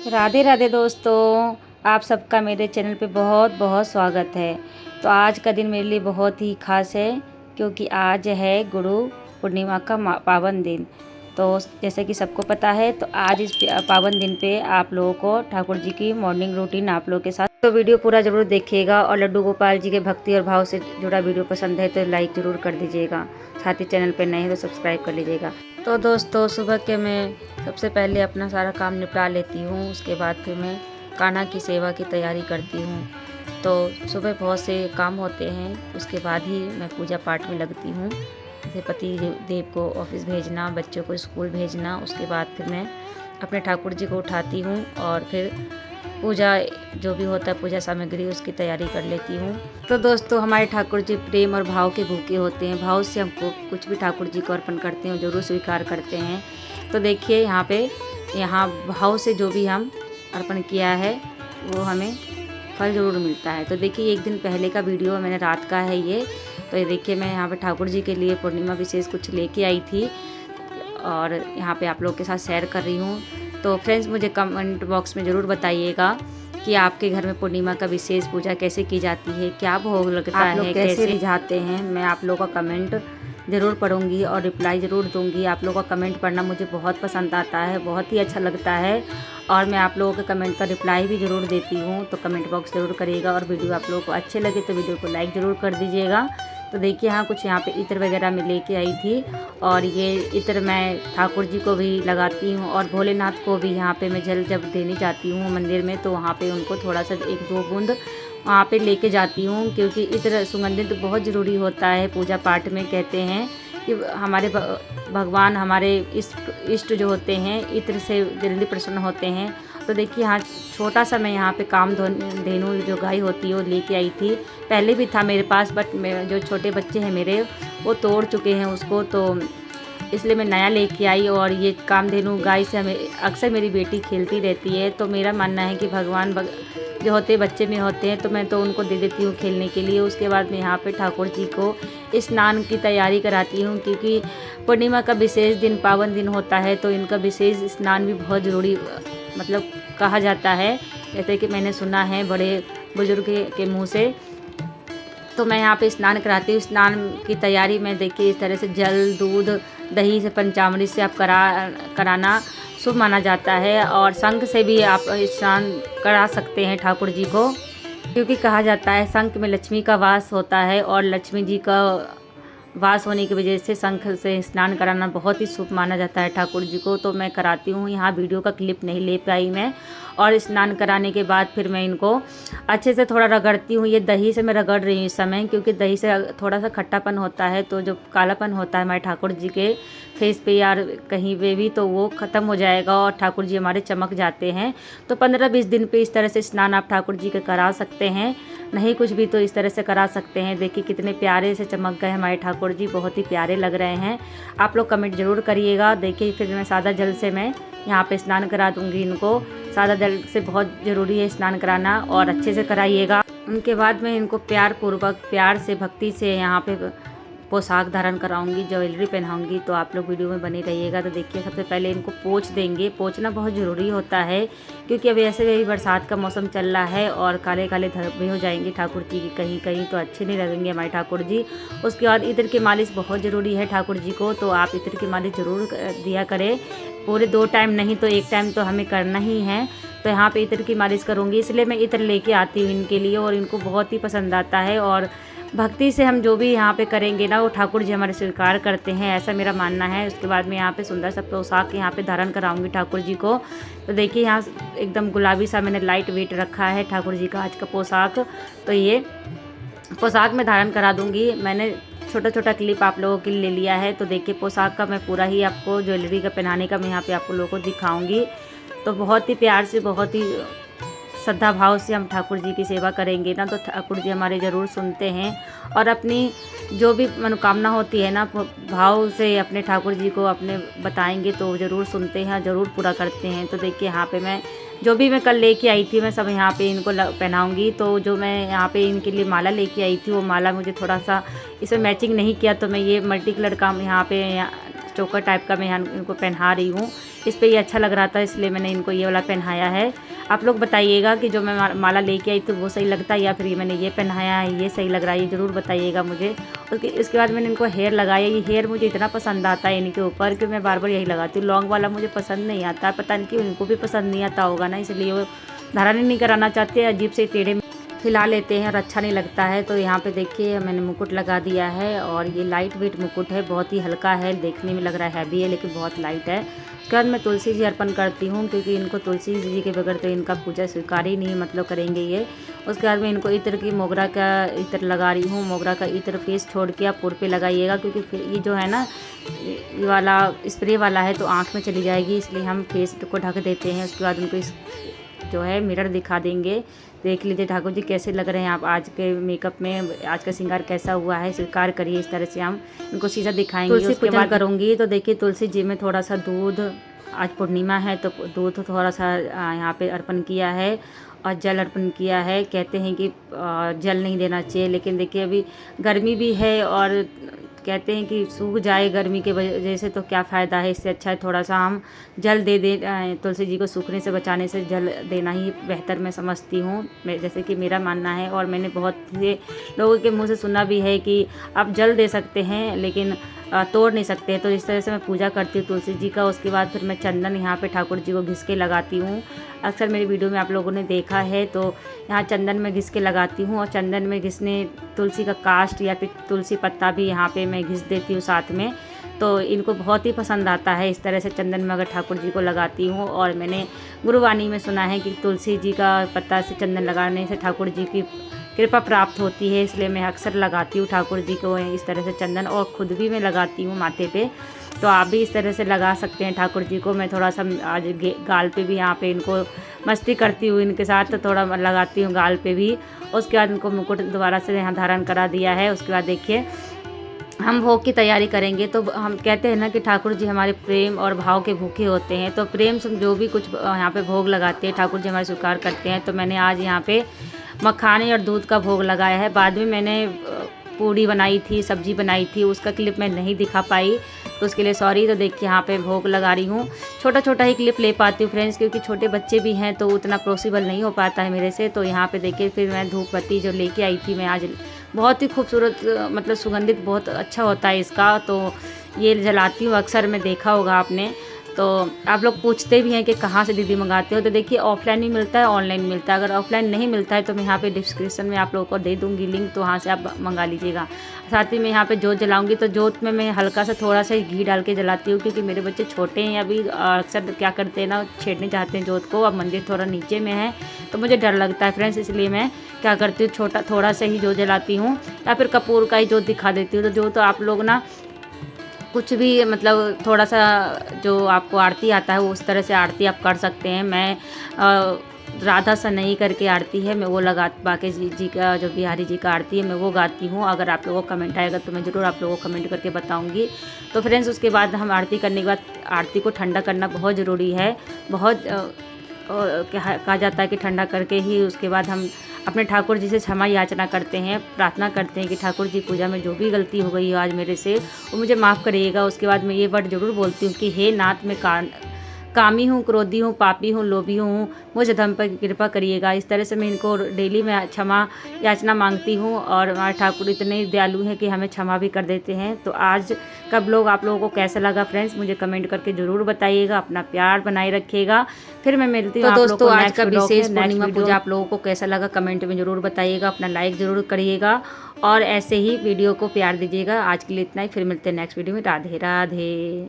राधे राधे दोस्तों, आप सबका मेरे चैनल पे बहुत बहुत स्वागत है। तो आज का दिन मेरे लिए बहुत ही ख़ास है क्योंकि आज है गुरु पूर्णिमा का पावन दिन। तो जैसे कि सबको पता है, तो आज इस पावन दिन पे आप लोगों को ठाकुर जी की मॉर्निंग रूटीन आप लोगों के साथ, तो वीडियो पूरा ज़रूर देखिएगा। और लड्डू गोपाल जी के भक्ति और भाव से जुड़ा वीडियो पसंद है तो लाइक ज़रूर कर दीजिएगा। साथ ही चैनल पर नए हैं तो सब्सक्राइब कर लीजिएगा। तो दोस्तों, सुबह के मैं सबसे पहले अपना सारा काम निपटा लेती हूँ। उसके बाद फिर मैं कान्हा की सेवा की तैयारी करती हूँ। तो सुबह बहुत से काम होते हैं, उसके बाद ही मैं पूजा पाठ में लगती हूँ। जैसे पति देव को ऑफिस भेजना, बच्चों को स्कूल भेजना, उसके बाद फिर मैं अपने ठाकुर जी को उठाती हूँ और फिर पूजा जो भी होता है पूजा सामग्री उसकी तैयारी कर लेती हूँ। तो दोस्तों, हमारे ठाकुर जी प्रेम और भाव के भूखे होते हैं। भाव से हमको कुछ भी ठाकुर जी को अर्पण करते हैं ज़रूर स्वीकार करते हैं। तो देखिए यहाँ भाव से जो भी हम अर्पण किया है वो हमें फल ज़रूर मिलता है। तो देखिए, एक दिन पहले का वीडियो मैंने रात का है ये। तो ये देखिए, मैं यहाँ पे ठाकुर जी के लिए पूर्णिमा विशेष कुछ लेके आई थी और यहाँ पे आप लोग के साथ शेयर कर रही हूँ। तो फ्रेंड्स, मुझे कमेंट बॉक्स में ज़रूर बताइएगा कि आपके घर में पूर्णिमा का विशेष पूजा कैसे की जाती है, क्या भोग लगता है, कैसे रिझाते हैं। मैं आप लोगों का कमेंट ज़रूर पढ़ूंगी और रिप्लाई ज़रूर दूंगी। आप लोगों का कमेंट पढ़ना मुझे बहुत पसंद आता है, बहुत ही अच्छा लगता है और मैं आप लोगों के कमेंट का रिप्लाई भी ज़रूर देती हूँ। तो कमेंट बॉक्स ज़रूर करिएगा और वीडियो आप लोगों को अच्छे लगे तो वीडियो को लाइक ज़रूर कर दीजिएगा। तो देखिए, हाँ कुछ यहाँ पे इत्र वगैरह मैं लेके आई थी और ये इत्र मैं ठाकुर जी को भी लगाती हूँ और भोलेनाथ को भी यहाँ पे मैं जल जब देने जाती हूँ मंदिर में तो वहाँ पे उनको थोड़ा सा 1-2 बूंद वहाँ पे लेके जाती हूँ, क्योंकि इत्र सुगंधित बहुत ज़रूरी होता है पूजा पाठ में। कहते हैं कि हमारे भगवान, हमारे इष्ट जो होते हैं इत्र से जल्दी प्रसन्न होते हैं। तो देखिए, हाँ छोटा सा मैं यहाँ पे कामधेनु जो गाय होती है वो लेके आई थी। पहले भी था मेरे पास, बट जो छोटे बच्चे हैं मेरे वो तोड़ चुके हैं उसको, तो इसलिए मैं नया लेके आई। और ये कामधेनु गाय से हमें अक्सर मेरी बेटी खेलती रहती है। तो मेरा मानना है कि भगवान जो होते बच्चे में होते हैं तो मैं तो उनको दे देती हूँ खेलने के लिए। उसके बाद मैं यहाँ पे ठाकुर जी को स्नान की तैयारी कराती हूँ, क्योंकि पूर्णिमा का विशेष दिन पावन दिन होता है तो इनका विशेष स्नान भी बहुत ज़रूरी मतलब कहा जाता है। जैसे कि मैंने सुना है बड़े बुजुर्ग के मुँह से। तो मैं यहाँ पे स्नान कराती हूँ। स्नान की तैयारी में देखिए इस तरह से जल, दूध, दही से, पंचामृत से आप कराना शुभ माना जाता है। और शंख से भी आप स्नान करा सकते हैं ठाकुर जी को, क्योंकि कहा जाता है शंख में लक्ष्मी का वास होता है और लक्ष्मी जी का वास होने की वजह से शंख से स्नान कराना बहुत ही शुभ माना जाता है ठाकुर जी को। तो मैं कराती हूँ। यहाँ वीडियो का क्लिप नहीं ले पाई मैं। और स्नान कराने के बाद फिर मैं इनको अच्छे से थोड़ा रगड़ती हूँ। ये दही से मैं रगड़ रही हूँ इस समय, क्योंकि दही से थोड़ा सा खट्टापन होता है तो जो कालापन होता है हमारे ठाकुर जी के फेस पे या कहीं पे भी तो वो ख़त्म हो जाएगा और ठाकुर जी हमारे चमक जाते हैं। तो 15-20 दिन पे इस तरह से स्नान आप ठाकुर जी के करा सकते हैं। नहीं कुछ भी तो इस तरह से करा सकते हैं। देखिए कितने प्यारे से चमक गए हमारे ठाकुर जी, बहुत ही प्यारे लग रहे हैं। आप लोग कमेंट ज़रूर करिएगा। देखिए, फिर मैं सादा जल से मैं यहाँ पे स्नान करा दूँगी इनको। सादा जल से बहुत ज़रूरी है स्नान कराना और अच्छे से कराइएगा। उनके बाद मैं इनको प्यार पूर्वक, प्यार से, भक्ति से यहाँ पे पोशाक धारण कराऊंगी, ज्वेलरी पहनाऊंगी। तो आप लोग वीडियो में बने रहिएगा। तो देखिए, सबसे पहले इनको पोंछ देंगे। पोंछना बहुत ज़रूरी होता है, क्योंकि अभी ऐसे भी बरसात का मौसम चल रहा है और काले काले धब्बे हो जाएंगे ठाकुर जी की कहीं कहीं, तो अच्छे नहीं लगेंगे हमारे ठाकुर जी। उसके बाद इत्र की मालिश बहुत ज़रूरी है ठाकुर जी को, तो आप इत्र की मालिश ज़रूर दिया करें। पूरे 2 टाइम नहीं तो 1 टाइम तो हमें करना ही है। तो यहाँ पे इत्र की मालिश करूँगी, इसलिए मैं इत्र लेके आती हूँ इनके लिए और इनको बहुत ही पसंद आता है। और भक्ति से हम जो भी यहाँ पे करेंगे ना वो ठाकुर जी हमारे स्वीकार करते हैं, ऐसा मेरा मानना है। उसके बाद मैं यहाँ पे सुंदर सा पोशाक यहाँ पे धारण कराऊंगी ठाकुर जी को। तो देखिए, यहाँ एकदम गुलाबी सा मैंने लाइट वेट रखा है ठाकुर जी का आज का पोशाक। तो ये पोशाक में धारण करा दूँगी। मैंने छोटा छोटा क्लिप आप लोगों के लिए ले लिया है। तो देखिए, पोशाक का मैं पूरा ही आपको ज्वेलरी का पहनाने का मैं यहाँ पे आप लोगों को दिखाऊँगी। तो बहुत ही प्यार से, बहुत ही श्रद्धा भाव से हम ठाकुर जी की सेवा करेंगे ना तो ठाकुर जी हमारे ज़रूर सुनते हैं और अपनी जो भी मनोकामना होती है ना भाव से अपने ठाकुर जी को अपने बताएंगे तो ज़रूर सुनते हैं, ज़रूर पूरा करते हैं। तो देखिए, यहाँ पे मैं जो भी मैं कल लेके आई थी मैं सब यहाँ पे इनको पहनाऊँगी। तो जो मैं यहाँ पे इनके लिए माला लेके आई थी वो माला मुझे थोड़ा सा इसमें मैचिंग नहीं किया, तो मैं ये मल्टी कलर का यहाँ पे चोकर टाइप का मैं यहाँ इनको पहना रही हूँ। इस पे ये अच्छा लग रहा था इसलिए मैंने इनको ये वाला पहनाया है। आप लोग बताइएगा कि जो मैं माला लेके आई तो वो सही लगता है या फिर ये मैंने ये पहनाया है ये सही लग रहा है, ये ज़रूर बताइएगा मुझे। उसके बाद मैंने इनको हेयर लगाया। ये हेयर मुझे इतना पसंद आता है इनके ऊपर कि मैं बार बार यही लगाती हूँ। लॉन्ग वाला मुझे पसंद नहीं आता, पता नहीं क्यों, इनको भी पसंद नहीं आता होगा ना, इसलिए वो धारण नहीं कराना चाहते, अजीब से टेढ़े हिला लेते हैं और अच्छा नहीं लगता है। तो यहाँ पे देखिए मैंने मुकुट लगा दिया है और ये लाइट वेट मुकुट है, बहुत ही हल्का है, देखने में लग रहा है हैवी है लेकिन बहुत लाइट है। उसके बाद मैं तुलसी जी अर्पण करती हूँ क्योंकि इनको तुलसी जी के बगैर तो इनका पूजा स्वीकार ही नहीं मतलब करेंगे ये। उसके बाद मैं इनको इत्र की मोगरा का इत्र लगा रही हूँ। मोगरा का इत्र फेस छोड़ के आप पुर पे लगाइएगा क्योंकि ये जो है ना ये वाला स्प्रे वाला है तो आँख में चली जाएगी, इसलिए हम फेस को ढक देते हैं। उसके बाद उनको इस जो है मिरर दिखा देंगे। देख लीजिए ठाकुर जी कैसे लग रहे हैं आप आज के मेकअप में, आज का श्रृंगार कैसा हुआ है, स्वीकार करिए। इस तरह से हम इनको शीशा दिखाएंगे। तुलसी पूजन करूँगी तो देखिए तुलसी जी में थोड़ा सा दूध, आज पूर्णिमा है तो दूध थोड़ा सा यहाँ पे अर्पण किया है और जल अर्पण किया है। कहते हैं कि जल नहीं देना चाहिए लेकिन देखिए अभी गर्मी भी है और कहते हैं कि सूख जाए गर्मी के वजह से तो क्या फ़ायदा है, इससे अच्छा है थोड़ा सा हम जल दे दें। तुलसी जी को सूखने से बचाने से जल देना ही बेहतर मैं समझती हूँ, जैसे कि मेरा मानना है। और मैंने बहुत से लोगों के मुंह से सुना भी है कि आप जल दे सकते हैं लेकिन तोड़ नहीं सकते। तो इस तरह से मैं पूजा करती हूँ तुलसी जी का। उसके बाद फिर मैं चंदन यहाँ पे ठाकुर जी को घिस के लगाती हूँ। अक्सर मेरी वीडियो में आप लोगों ने देखा है तो यहाँ चंदन में घिस के लगाती हूँ और चंदन में घिसने तुलसी का काष्ठ या फिर तुलसी पत्ता भी यहाँ पे मैं घिस देती हूँ साथ में। तो इनको बहुत ही पसंद आता है इस तरह से चंदन में अगर ठाकुर जी को लगाती हूँ। और मैंने गुरुवाणी में सुना है कि तुलसी जी का पत्ता से चंदन लगाने से ठाकुर जी की कृपा प्राप्त होती है, इसलिए मैं अक्सर लगाती हूँ ठाकुर जी को इस तरह से चंदन, और ख़ुद भी मैं लगाती हूँ माथे पे। तो आप भी इस तरह से लगा सकते हैं ठाकुर जी को। मैं थोड़ा सा आज गाल पे भी यहाँ पे इनको मस्ती करती हूँ इनके साथ, तो थोड़ा लगाती हूँ गाल पे भी। उसके बाद इनको मुकुट दोबारा से यहाँ धारण करा दिया है। उसके बाद देखिए हम भोग की तैयारी करेंगे। तो हम कहते हैं ना कि ठाकुर जी हमारे प्रेम और भाव के भूखे होते हैं, तो प्रेम से जो भी कुछ यहाँ पे भोग लगाते हैं ठाकुर जी हमारे स्वीकार करते हैं। तो मैंने आज यहाँ पे मखाने और दूध का भोग लगाया है। बाद में मैंने पूड़ी बनाई थी, सब्जी बनाई थी, उसका क्लिप मैं नहीं दिखा पाई तो उसके लिए सॉरी। तो देखिए यहाँ पे भोग लगा रही हूँ। छोटा छोटा ही क्लिप ले पाती हूँ फ्रेंड्स क्योंकि छोटे बच्चे भी हैं तो उतना पॉसिबल नहीं हो पाता है मेरे से। तो यहाँ पे देखिए फिर मैं धूप बत्ती जो लेके आई थी मैं आज, बहुत ही खूबसूरत मतलब सुगंधित बहुत अच्छा होता है इसका, तो ये जलाती हूँ अक्सर, मैं देखा होगा आपने। तो आप लोग पूछते भी हैं कि कहाँ से दीदी मंगाते हो, तो देखिए ऑफलाइन भी मिलता है ऑनलाइन मिलता है। अगर ऑफलाइन नहीं मिलता है तो मैं यहाँ पे डिस्क्रिप्शन में आप लोगों को दे दूँगी लिंक, तो वहाँ से आप मंगा लीजिएगा। साथ ही मैं यहाँ पे जोत जलाऊंगी तो जोत में मैं हल्का सा थोड़ा सा घी डाल के जलाती हूँ क्योंकि मेरे बच्चे छोटे हैं अभी, अक्सर क्या करते हैं ना छेड़ने चाहते हैं जोत को। अब मंदिर थोड़ा नीचे में है तो मुझे डर लगता है फ्रेंड्स, इसलिए मैं क्या करती हूँ थोड़ा सा ही जोत जलाती हूँ या फिर कपूर का ही जोत दिखा देती हूँ। तो जो तो आप लोग ना कुछ भी मतलब थोड़ा सा जो आपको आरती आता है वो उस तरह से आरती आप कर सकते हैं। मैं राधा सा नहीं करके आरती है मैं वो लगा, बाकी जी का जो बिहारी जी का आरती है मैं वो गाती हूँ। अगर आप लोगों को कमेंट आएगा तो मैं ज़रूर आप लोगों को कमेंट करके बताऊँगी। तो फ्रेंड्स उसके बाद हम आरती करने के बाद आरती को ठंडा करना बहुत ज़रूरी है। बहुत कहा जाता है कि ठंडा करके ही उसके बाद हम अपने ठाकुर जी से क्षमा याचना करते हैं, प्रार्थना करते हैं कि ठाकुर जी पूजा में जो भी गलती हो गई हो आज मेरे से वो मुझे माफ़ करिएगा। उसके बाद मैं ये वर्ड ज़रूर बोलती हूँ कि हे नाथ मैं कामी हूँ, क्रोधी हूँ, पापी हूँ, लोभी हूँ, मुझे धर्म पर कृपा करिएगा। इस तरह से मैं इनको डेली में क्षमा याचना मांगती हूँ और हमारे ठाकुर इतने दयालु हैं कि हमें क्षमा भी कर देते हैं। तो आज का ब्लॉग आप लोगों को कैसा लगा फ्रेंड्स मुझे कमेंट करके ज़रूर बताइएगा, अपना प्यार बनाए रखिएगा। फिर मैं मिलती हूँ आप लोगों को आज का विशेष पूर्णिमा पूजा आप लोगों को कैसा लगा कमेंट में ज़रूर बताइएगा, अपना लाइक ज़रूर करिएगा और ऐसे ही वीडियो को प्यार दीजिएगा। आज के लिए इतना ही, फिर मिलते हैं नेक्स्ट वीडियो में। राधे राधे।